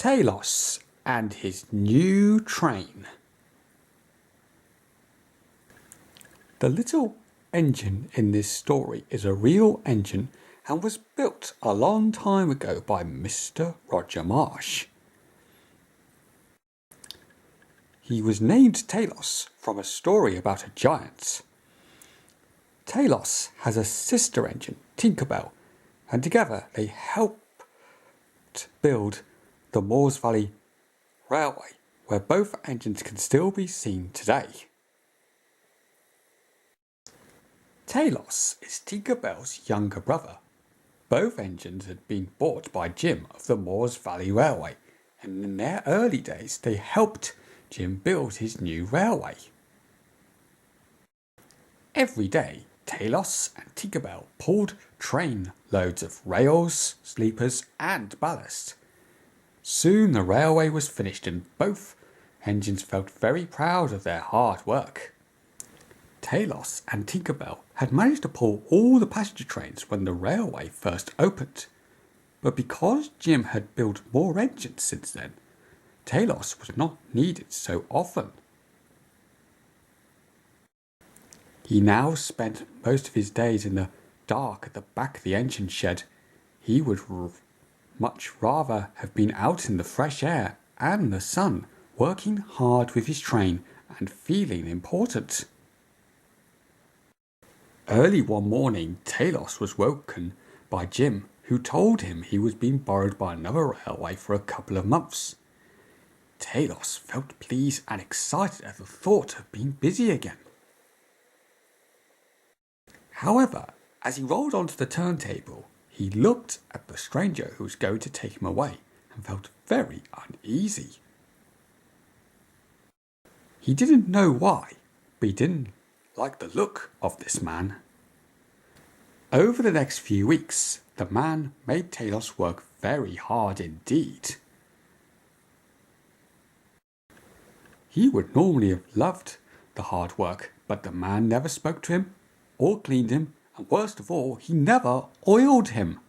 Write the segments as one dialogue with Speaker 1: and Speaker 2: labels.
Speaker 1: Talos and his new train. The little engine in this story is a real engine and was built a long time ago by Mr. Roger Marsh. He was named Talos from a story about a giant. Talos has a sister engine, Tinkerbell, and together they helped build the Moors Valley Railway, where both engines can still be seen today. Talos is Tinkerbell's younger brother. Both engines had been bought by Jim of the Moors Valley Railway, and in their early days they helped Jim build his new railway. Every day, Talos and Tinkerbell pulled train loads of rails, sleepers and ballast. Soon the railway was finished and both engines felt very proud of their hard work. Talos and Tinkerbell had managed to pull all the passenger trains when the railway first opened. But because Jim had built more engines since then, Talos was not needed so often. He now spent most of his days in the dark at the back of the engine shed. He would much rather have been out in the fresh air and the sun, working hard with his train and feeling important. Early one morning, Talos was woken by Jim, who told him he was being borrowed by another railway for a couple of months. Talos felt pleased and excited at the thought of being busy again. However, as he rolled onto the turntable, he looked at the stranger who was going to take him away and felt very uneasy. He didn't know why, but he didn't like the look of this man. Over the next few weeks, the man made Talos work very hard indeed. He would normally have loved the hard work, but the man never spoke to him or cleaned him, and worst of all, he never oiled him.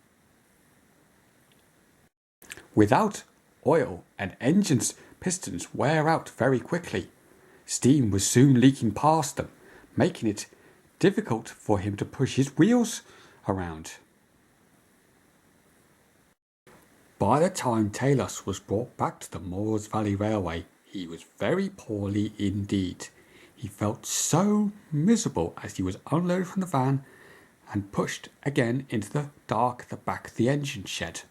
Speaker 1: Without oil, an engine's pistons wear out very quickly. Steam was soon leaking past them, making it difficult for him to push his wheels around. By the time Talos was brought back to the Moors Valley Railway, he was very poorly indeed. He felt so miserable as he was unloaded from the van and pushed again into the dark at the back of the engine shed.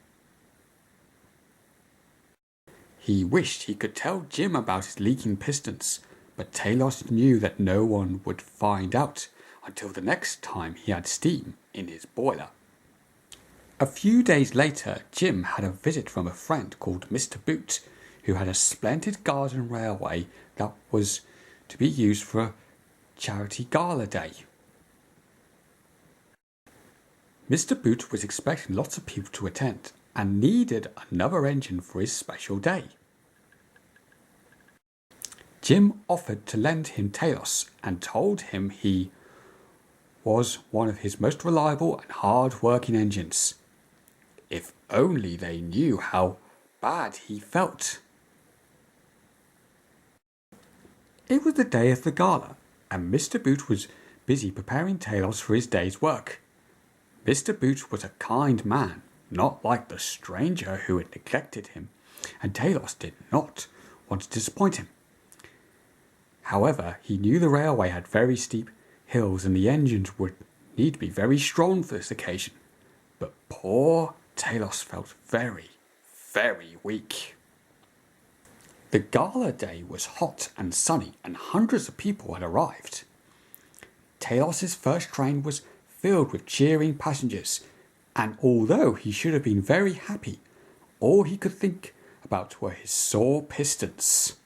Speaker 1: He wished he could tell Jim about his leaking pistons, but Talos knew that no one would find out until the next time he had steam in his boiler. A few days later, Jim had a visit from a friend called Mr. Boot, who had a splendid garden railway that was to be used for a charity gala day. Mr. Boot was expecting lots of people to attend and needed another engine for his special day. Jim offered to lend him Talos and told him he was one of his most reliable and hard-working engines. If only they knew how bad he felt. It was the day of the gala, and Mr. Boot was busy preparing Talos for his day's work. Mr. Boot was a kind man, not like the stranger who had neglected him, and Talos did not want to disappoint him. However, he knew the railway had very steep hills and the engines would need to be very strong for this occasion. But poor Talos felt very, very weak. The gala day was hot and sunny and hundreds of people had arrived. Talos's first train was filled with cheering passengers, and although he should have been very happy, all he could think about were his sore pistons.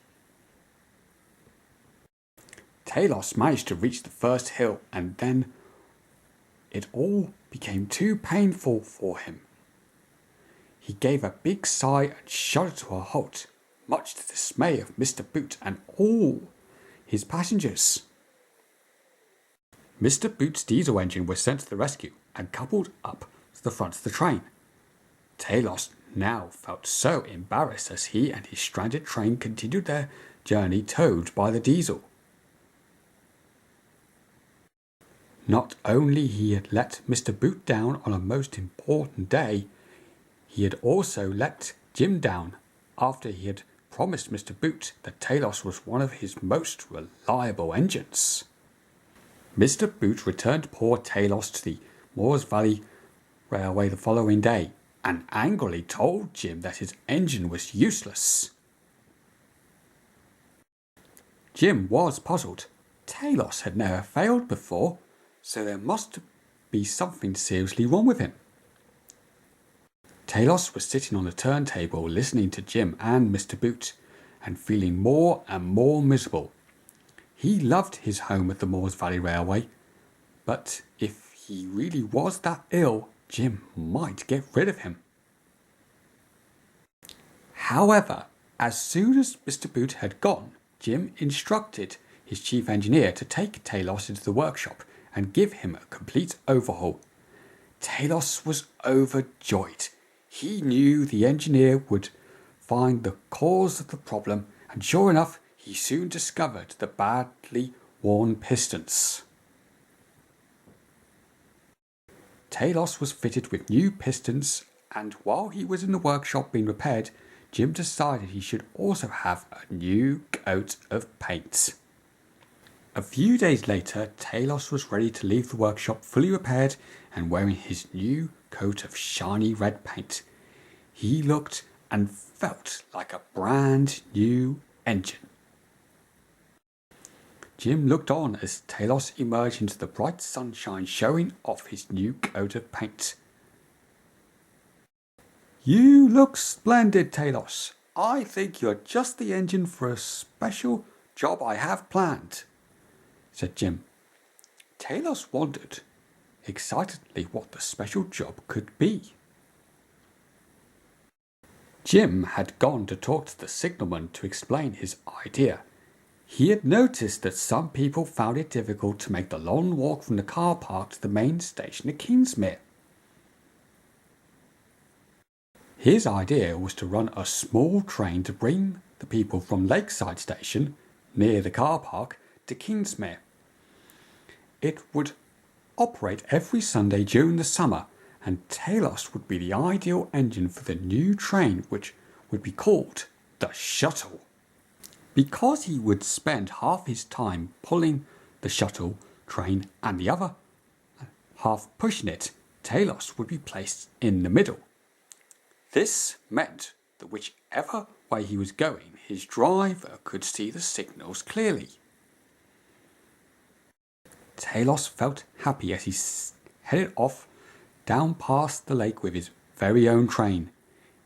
Speaker 1: Talos managed to reach the first hill, and then it all became too painful for him. He gave a big sigh and shuddered to a halt, much to the dismay of Mr. Boot and all his passengers. Mr. Boot's diesel engine was sent to the rescue and coupled up to the front of the train. Talos now felt so embarrassed as he and his stranded train continued their journey towed by the diesel. Not only he had let Mr. Boot down on a most important day, he had also let Jim down after he had promised Mr. Boot that Talos was one of his most reliable engines. Mr. Boot returned poor Talos to the Moors Valley Railway the following day and angrily told Jim that his engine was useless. Jim was puzzled. Talos had never failed before, so there must be something seriously wrong with him. Talos was sitting on the turntable listening to Jim and Mr. Boot and feeling more and more miserable. He loved his home at the Moors Valley Railway, but if he really was that ill, Jim might get rid of him. However, as soon as Mr. Boot had gone, Jim instructed his chief engineer to take Talos into the workshop and give him a complete overhaul. Talos was overjoyed. He knew the engineer would find the cause of the problem, and sure enough, he soon discovered the badly worn pistons. Talos was fitted with new pistons, and while he was in the workshop being repaired, Jim decided he should also have a new coat of paint. A few days later, Talos was ready to leave the workshop fully repaired and wearing his new coat of shiny red paint. He looked and felt like a brand new engine. Jim looked on as Talos emerged into the bright sunshine, showing off his new coat of paint. "You look splendid, Talos. I think you're just the engine for a special job I have planned," said Jim. Talos wondered excitedly what the special job could be. Jim had gone to talk to the signalman to explain his idea. He had noticed that some people found it difficult to make the long walk from the car park to the main station at Kingsmere. His idea was to run a small train to bring the people from Lakeside Station, near the car park, to Kingsmere. It would operate every Sunday during the summer, and Talos would be the ideal engine for the new train, which would be called the Shuttle. Because he would spend half his time pulling the shuttle train and the other half pushing it, Talos would be placed in the middle. This meant that whichever way he was going, his driver could see the signals clearly. Talos felt happy as he headed off down past the lake with his very own train.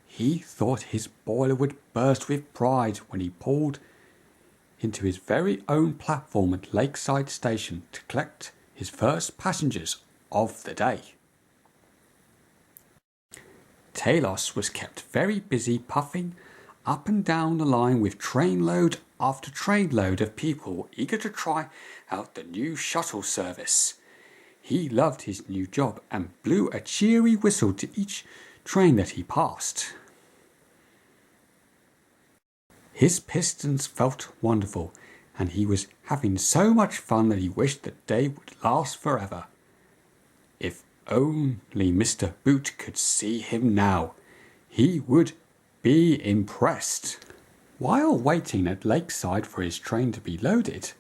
Speaker 1: He thought his boiler would burst with pride when he pulled into his very own platform at Lakeside Station to collect his first passengers of the day. Talos was kept very busy puffing up and down the line with trainload after trainload of people eager to try out the new shuttle service. He loved his new job and blew a cheery whistle to each train that he passed. His pistons felt wonderful, and he was having so much fun that he wished the day would last forever. If only Mr. Boot could see him now, he would be impressed. While waiting at Lakeside for his train to be loaded,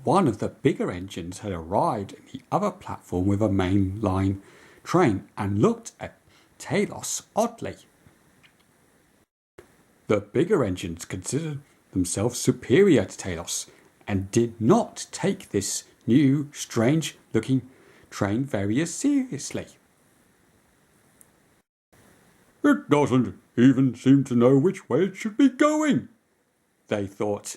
Speaker 1: one of the bigger engines had arrived in the other platform with a main line train and looked at Talos oddly. The bigger engines considered themselves superior to Talos and did not take this new, strange-looking train very seriously. "It doesn't even seem to know which way it should be going," they thought.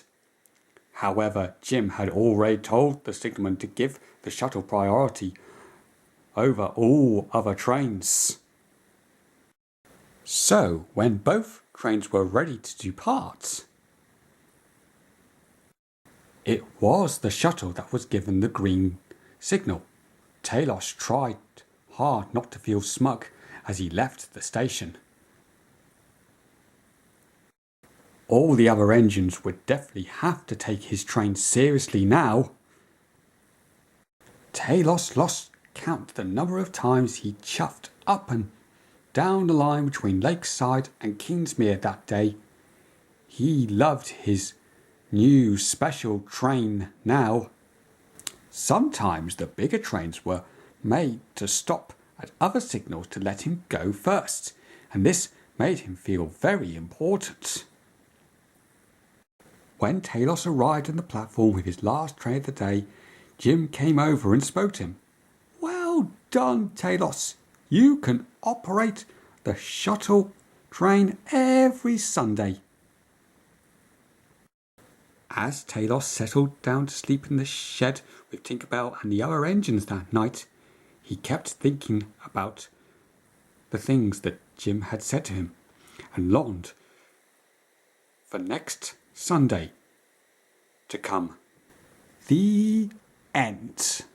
Speaker 1: However, Jim had already told the signalman to give the shuttle priority over all other trains. So, when both trains were ready to depart, it was the shuttle that was given the green signal. Talos tried hard not to feel smug as he left the station. All the other engines would definitely have to take his train seriously now. Talos lost count the number of times he chuffed up and down the line between Lakeside and Kingsmere that day. He loved his new special train now. Sometimes the bigger trains were made to stop at other signals to let him go first, and this made him feel very important. When Talos arrived on the platform with his last train of the day, Jim came over and spoke to him. "Well done, Talos. You can operate the shuttle train every Sunday." As Talos settled down to sleep in the shed with Tinkerbell and the other engines that night, he kept thinking about the things that Jim had said to him and longed for next Sunday to come. The end.